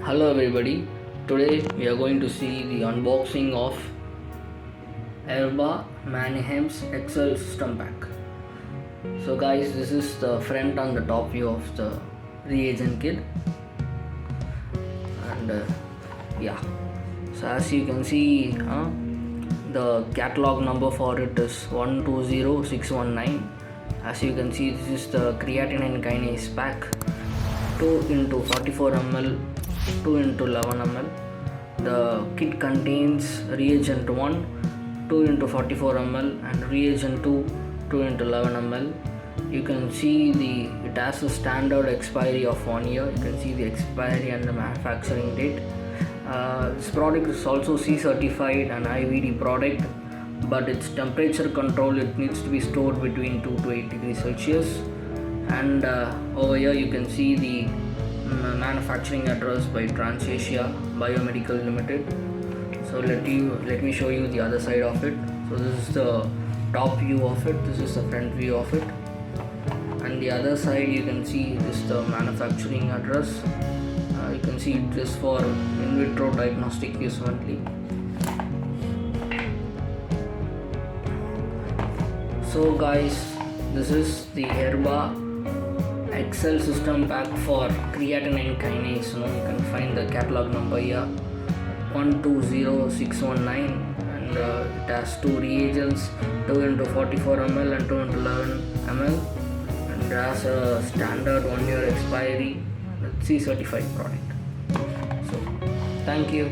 Hello everybody, today we are going to see the unboxing of Erba Mannheim's Excel system pack. So guys, this is the front and the top view of the reagent kit, and so as you can see, the catalog number for it is 120619. As you can see, this is the creatine kinase pack, 2 into 44 ml, 2 into 11 ml. The kit contains reagent 1, 2 into 44 ml, and reagent 2, 2 into 11 ml. You can see it has a standard expiry of 1 year. You can see the expiry and the manufacturing date. This product is also C certified and IVD product, but its temperature control, it needs to be stored between 2 to 8 degrees Celsius. And over here you can see the manufacturing address by Transasia Biomedical Limited. So let me show you the other side of it. So this is the top view of it, this is the front view of it, and the other side you can see this the manufacturing address. You can see it is for in-vitro diagnostic use only. So guys, this is the Erba Excel system pack for creatine kinase. You can find the catalog number here, 120619, and it has 2 reagents, 2 into 44 ml and 2 into 11 ml, and it has a standard 1 year expiry, C certified product. So thank you.